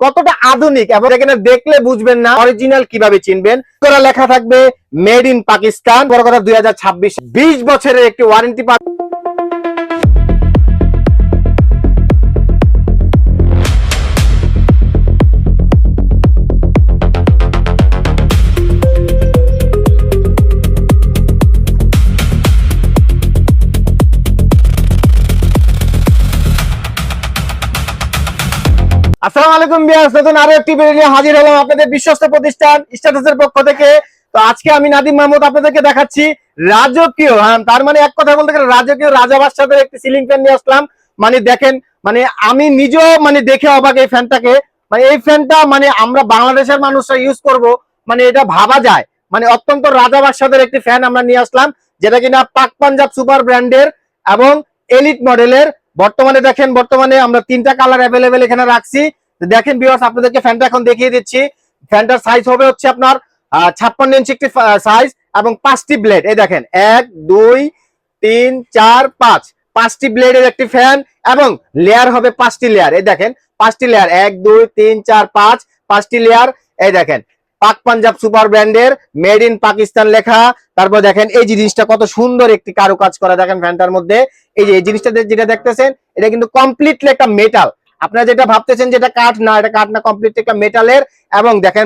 কতটা আধুনিক, এবং এখানে দেখলে বুঝবেন না অরিজিনাল কিভাবে চিনবেন। লেখা থাকবে মেড ইন পাকিস্তান, বড় কথা 2026, 20 বছরের একটি ওয়ারেন্টি পাবেন। আসসালামু আলাইকুম ভিউয়ার্স, নতুন আরো একটি ভিডিও নিয়ে হাজির হলাম আপনাদের বিশ্বস্ত প্রতিষ্ঠান স্ট্যাটাসের পক্ষ থেকে। তো আজকে আমি নাদিম মাহমুদ আপনাদেরকে দেখাচ্ছি রাজকীয়, তার মানে এক কথা বলতে গেলে রাজকীয় রাজা বাদশাহের একটি সিলিং ফ্যান নিয়ে আসলাম। মানে দেখেন, মানে আমি নিজেও মানে দেখে অবাক এই ফ্যানটাকে। মানে এই ফ্যানটা মানে আমরা বাংলাদেশের মানুষরা ইউজ করব, মানে এটা ভাবা যায়। মানে অত্যন্ত রাজা বাদশাহের একটি ফ্যান আমরা নিয়ে আসলাম, যেটা কিনা পাক পাঞ্জাব সুপার ব্র্যান্ডের এবং এলিট মডেলের। বর্তমানে দেখেন, বর্তমানে আমরা 3টা কালার অ্যাভেলেবেল এখানে রাখছি। দেখেন ভিউয়ার্স, আপনাদেরকে ফ্যানটা এখন দেখিয়ে দিচ্ছি। ফ্যানটার সাইজ হবে হচ্ছে আপনার 56 ইঞ্চি একটি সাইজ এবং 5টি ব্লেড। এই দেখেন 1 2 3 4 5, 5টি ব্লেডের একটি ফ্যান এবং লেয়ার হবে 5টি লেয়ার। এই দেখেন 5টি লেয়ার, 1 2 3 4 5, 5টি লেয়ার। এই দেখেন পাক পাঞ্জাব সুপার ব্র্যান্ডের মেড ইন পাকিস্তান লেখা। তারপর দেখেন এই জিনিসটা কত সুন্দর একটি কারুকাজ করা, দেখেন ফ্যানটার মধ্যে। এই যে এই জিনিসটা যেটা দেখতেছেন, এটা কিন্তু কমপ্লিটলি একটা মেটাল। আপনারা যেটা ভাবতেছেন যেটা কাঠ, না, এটা কাঠ না, কমপ্লিটলি একটা মেটালের। এবং দেখেন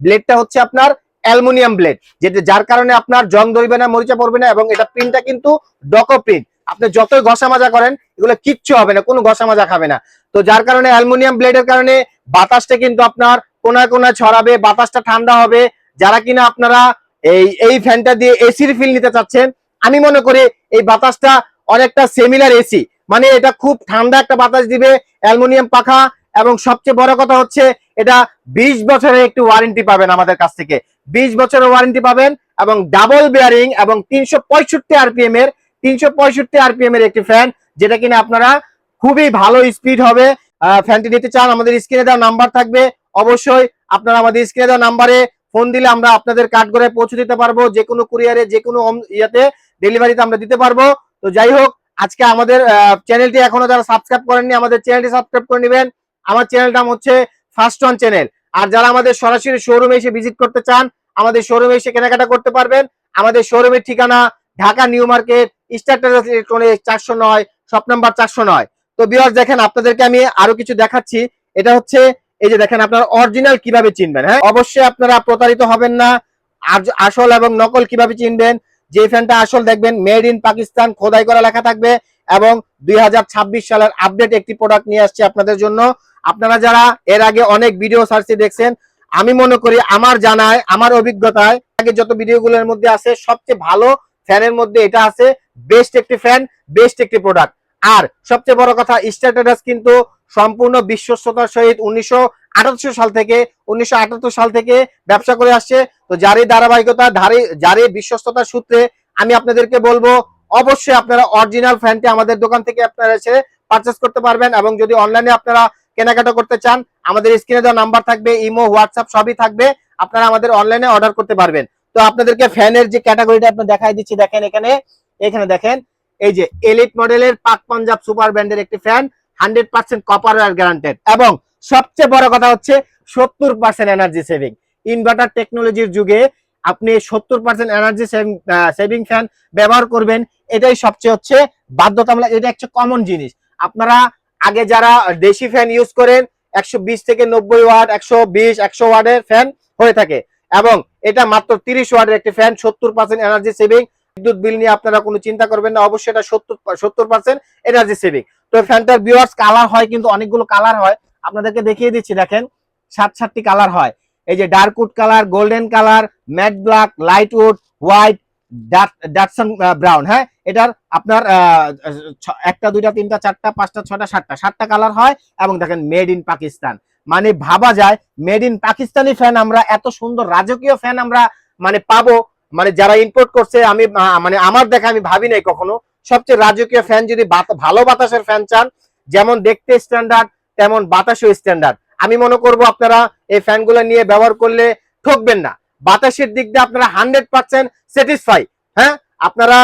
ব্লেডটা হচ্ছে আপনার অ্যালুমিনিয়াম ব্লেড, যেটা যার কারণে আপনার জং ধরবে না, মরিচা পড়বে না। এবং এটা প্রিন্টটা কিন্তু ডকো প্রিন্ট। আপনি যতই ঘষা মাজা করেন এগুলো কিচ্ছু হবে না, কোনো ঘষা মাজা খাবে না। তো যার কারণে অ্যালুমিনিয়াম ব্লেডের কারণে বাতাসটা কিন্তু আপনার কোনায় কোনায় ছড়াবে, বাতাসটা ঠান্ডা হবে। যারা কিনা আপনারা এই ফ্যানটা দিয়ে এসির ফিল নিতে চাচ্ছেন, আমি মনে করি এই বাতাসটা অনেকটা সিমিলার এসি, মানে এটা খুব ঠান্ডা একটা বাতাস দিবে, অ্যালুমিনিয়াম পাখা। এবং সবচেয়ে বড় কথা হচ্ছে এটা 20 বছরের একটি ওয়ারেন্টি পাবেন আমাদের কাছ থেকে, 20 বছরের ওয়ারেন্টি পাবেন। এবং ডাবল বেয়ারিং এবং 365 আরপিএম এর একটি ফ্যান, যেটা কিনা আপনারা খুবই ভালো স্পিড হবে। ফ্যানটি নিতে চান, আমাদের স্ক্রিনে দেওয়া নাম্বার থাকবে, অবশ্যই আপনারা আমাদের স্ক্রিনে দেওয়া নাম্বারে ফোন দিলে আমরা আপনাদের কাঠগড়ে পৌঁছে দিতে পারবো। যে কোনো কুরিয়ারে, যে কোনো ইয়াতে ডেলিভারিতে আমরা দিতে পারবো। তো যাই হোক, আজকে আমাদের চ্যানেলটি এখনো যারা সাবস্ক্রাইব করেননি, আমাদের চ্যানেলটি সাবস্ক্রাইব করে নেবেন। আমার চ্যানেলটা নাম হচ্ছে ফার্স্ট ওয়ান চ্যানেল। আর যারা আমাদের সরাসরি শোরুমে এসে ভিজিট করতে চান, আমাদের শোরুমে এসে কেনাকাটা করতে পারবেন। আমাদের শোরুমের ঠিকানা Dhaka new market, Star Terrace electronics, 409, shop number 409। তো ভিউয়ার্স দেখেন, আপনাদেরকে আমি আরো কিছু দেখাচ্ছি। এটা হচ্ছে, এই যে দেখেন আপনার অরিজিনাল কিভাবে চিনবেন। হ্যাঁ, অবশ্যই আপনারা প্রতারিত হবেন না। আসল এবং নকল কিভাবে চিনবেন, যে ফ্যানটা আসল দেখবেন মেড ইন পাকিস্তান খোদাই করা লেখা থাকবে। এবং 2026 সালের আপডেট একটি প্রোডাক্ট নিয়ে আসছে আপনাদের জন্য। আপনারা যারা এর আগে অনেক ভিডিও সার্চে দেখছেন, আমি মনে করি আমার জানায়, আমার অভিজ্ঞতায় আগে যত ভিডিওগুলোর মধ্যে আছে সবচেয়ে ভালো ফ্যানের মধ্যে এটা আছে। বেস্ট একটি ফ্যান, বেস্ট একটি প্রোডাক্ট। আর সবচেয়ে বড় কথা, স্ট্যাটাস কিন্তু সম্পূর্ণ বিশ্বস্ততার সহিত 1978 সাল থেকে ব্যবসা করে আসছে। তো যারই ধারাবাহিকতা, যারই বিশ্বস্ততার সূত্রে আমি আপনাদেরকে বলবো, অবশ্যই আপনারা অরিজিনাল ফ্যানটি আমাদের দোকান থেকে আপনারা এসে পারচেস করতে পারবেন। এবং যদি অনলাইনে আপনারা কেনাকাটা করতে চান, আমাদের স্ক্রিনে দেওয়া নাম্বার থাকবে, ইমো, হোয়াটসঅ্যাপ সবই থাকবে, আপনারা আমাদের অনলাইনে অর্ডার করতে পারবেন। তো আপনাদেরকে ফ্যানের যে ক্যাটাগরিটা আপনি দেখাই দিচ্ছি, দেখেন এখানে দেখেন, এই যে এলিট মডেলের পাক পাঞ্জাব সুপার ব্র্যান্ডের একটি ফ্যান, 100% কপার ওয়্যার গ্যারান্টেড। এবং সবচেয়ে বড় কথা হচ্ছে 70% এনার্জি সেভিং। ইনভার্টার টেকনোলজির যুগে আপনি 70% এনার্জি সেভিং ফ্যান ব্যবহার করবেন, এটাই সবচেয়ে হচ্ছে বাধ্যতামূলক। এটা একটা কমন জিনিস। আপনারা আগে যারা দেশি ফ্যান ইউজ করেন, 120 থেকে 90 ওয়াট, 120 100 ওয়াটের ফ্যান হয়ে থাকে। এবং এটা মাত্র 30 ওয়াটের একটি ফ্যান, 70% এনার্জি সেভিং। বিদ্যুৎ বিল নিয়ে আপনারা কোনো চিন্তা করবেন না, অবশ্যই এটা 70% এনার্জি সেভিং। তো ফ্যানটার ভিউয়ার্স কালার হয়, কিন্তু অনেকগুলো কালার হয়, আপনাদেরকে দেখিয়ে দিচ্ছি। দেখেন 7টি কালার হয়। এই যে dark wood colour, golden colour, matte black, light wood, white, Datsun brown. হ্যাঁ, এটার আপনার 1টা 2টা 3টা 4টা 5টা 6টা 7টা কালার হয়। এবং দেখেন মেড ইন পাকিস্তান, মানে ভাবা যায় মেড ইন পাকিস্তানি ফ্যান আমরা, এত সুন্দর রাজকীয় ফ্যান আমরা মানে পাবো। মানে যারা ইম্পোর্ট করছে, আমি মানে আমার দেখা আমি ভাবি নাই কখনো। সবচেয়ে রাজকীয় ফ্যান, যদি ভালো বাতাসের ফ্যান চান, যেমন দেখতে স্ট্যান্ডার্ড তেমন বাতাসও স্ট্যান্ডার্ড, আমি মনে করব আপনারা এই ফ্যানগুলো নিয়ে ব্যবহার করলে ঠকবেন না। বাতাসের দিক দিয়ে আপনারা 100% স্যাটিসফাই। হ্যাঁ, আপনারা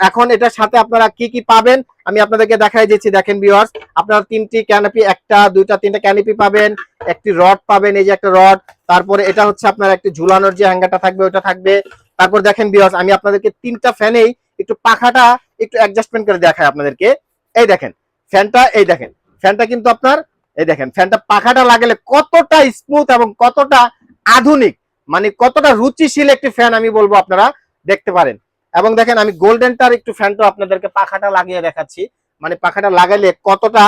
এখন এটার সাথে আপনারা কি কি পাবেন আমি আপনাদেরকে দেখাই দিচ্ছি। দেখেন ভিউয়ার্স, আপনারা 3টি ক্যানোপি, 1টা 2টা 3টা ক্যানোপি পাবেন, একটি রড পাবেন, এই যে একটা রড, তারপরে এটা হচ্ছে আপনার একটি ঝুলানোর যে হ্যাঙ্গারটা থাকবে ওটা থাকবে। তারপর দেখেন ভিউয়ার্স, আমি আপনাদেরকে 3টা ফ্যানেই একটু পাখাটা একটু অ্যাডজাস্টমেন্ট করে দেখাই আপনাদেরকে। এই দেখেন ফ্যানটা, এই দেখেন ফ্যানটা কিন্তু আপনার, এই দেখেন ফ্যানটা পাখাটা লাগালে কতটা স্মুথ এবং কতটা আধুনিক, মানে কতটা রুচিশীল একটি ফ্যান আমি বলবো আপনারা দেখতে পারেন। এবং দেখেন আমি গোল্ডেনটার একটু ফ্যানটা আপনাদেরকে পাখাটা লাগিয়ে দেখাচ্ছি, মানে পাখাটা লাগাইলে কতটা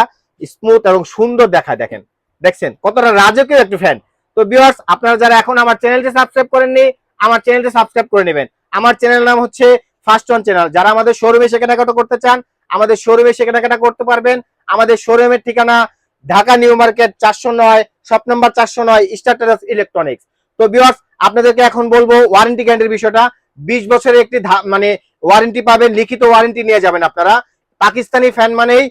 স্মুথ এবং সুন্দর দেখায়। দেখেন, দেখছেন কতটা রাজকীয় একটি ফ্যান। তো ভিউয়ার্স, আপনারা যারা এখন আমার চ্যানেলটি সাবস্ক্রাইব করেননি, আমার চ্যানেলটি সাবস্ক্রাইব করে নেবেন। আমার চ্যানেলের নাম হচ্ছে ফার্স্ট ওয়ান চ্যানেল। যারা আমাদের শোরুমে এসে কেনাকাটা করতে চান, আমাদের শোরুমে এসে কেনাকাটা করতে পারবেন। আমাদের শোরুমের ঠিকানা Dhaka new market 409, shop number 409, Star Terrace electronics. তো ভিউয়ার্স, আপনাদেরকে এখন বলবো ওয়ারেন্টি গ্যারান্টির বিষয়টা। 20 বছরের একটি মানে ওয়ারেন্টি পাবেন, লিখিত ওয়ারেন্টি নিয়ে যাবেন আপনারা। পাকিস্তানি ফ্যান মানেই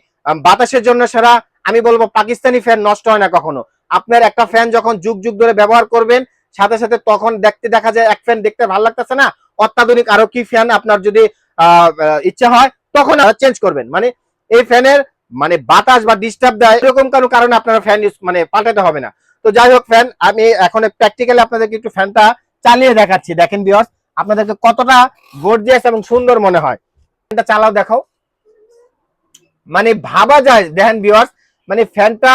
বাতাসের জন্য সেরা। আমি বলবো পাকিস্তানি ফ্যান নষ্ট হয় না কখনো। আপনার একটা ফ্যান যখন যুগ যুগ ধরে ব্যবহার করবেন, সাথে সাথে তখন দেখতে দেখা যায় এক ফ্যান দেখতে ভালো লাগতেছে না, অত্যাধুনিক আরো কি ফ্যান আপনার যদি ইচ্ছা হয় তখন চেঞ্জ করবেন। মানে এই ফ্যানের মানে বাতাস বা ডিস্টার্ব দেয় এরকম কোনো কারণে আপনার ফ্যান মানে পাল্টাতে হবে না। তো যাই হোক, ফ্যান আমি এখন প্র্যাকটিক্যালি আপনাদেরকে একটু ফ্যানটা চালিয়ে দেখাচ্ছি। দেখেন ভিউয়ার্স, আপনাদেরকে কতটা গর্জিয়াস এবং সুন্দর মনে হয়। ফ্যানটা চালাও দেখাও, মানে ভাবা যায়। দেখেন ভিউয়ার্স, মানে ফ্যানটা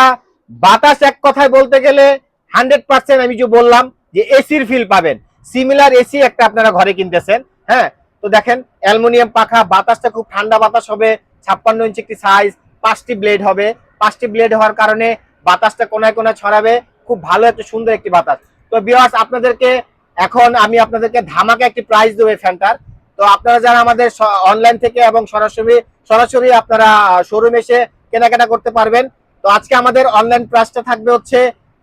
বাতাস এক কথায় বলতে গেলে 100% আমি যে বললাম যে এসির ফিল পাবেন। সিমিলার এসি একটা আপনারা ঘরে কিনতেছেন, হ্যাঁ। তো দেখেন অ্যালুমিনিয়াম পাখা, বাতাসটা খুব ঠান্ডা বাতাস হবে। 56 ইঞ্চি একটি সাইজ, 5টি ব্লেড হবে। 5টি ব্লেড হওয়ার কারণে বাতাসটা কোনায় কোনায় ছড়াবে, খুব ভালো একটা সুন্দর একটি বাতাস। তো ভিউয়ার্স, আপনাদেরকে এখন আমি আপনাদেরকে ধামাকা একটি প্রাইস দেবো এই ফ্যানটার। তো আপনারা যারা আমাদের অনলাইন থেকে এবং সরাসরি আপনারা শোরুমে এসে কেনাকাটা করতে পারবেন। তো আজকে আমাদের অনলাইন প্রাইসটা থাকবে হচ্ছে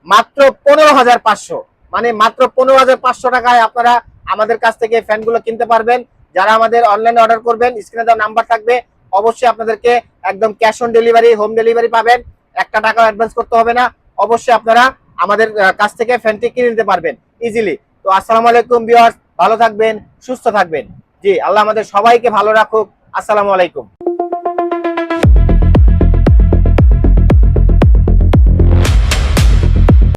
মাত্র 15,500, মানে মাত্র 15,500 টাকায় আপনারা আমাদের কাছ থেকে ফ্যানগুলো কিনতে পারবেন। যারা আমাদের অনলাইনে অর্ডার করবেন, স্ক্রিনে দেওয়া নাম্বার থাকবে, অবশ্যই আপনাদেরকে একদম cash on delivery, home delivery পাবেন। 1 টাকাও অ্যাডভান্স করতে হবে না। অবশ্যই আপনারা আমাদের কাছ থেকে ফ্যানটি কিনে নিতে পারবেন ইজিলি। তো আসসালামু আলাইকুম ভিউয়ার্স, ভালো থাকবেন, সুস্থ থাকবেন। জি, আল্লাহ আমাদের সবাইকে ভালো রাখুক। আসসালামু আলাইকুম।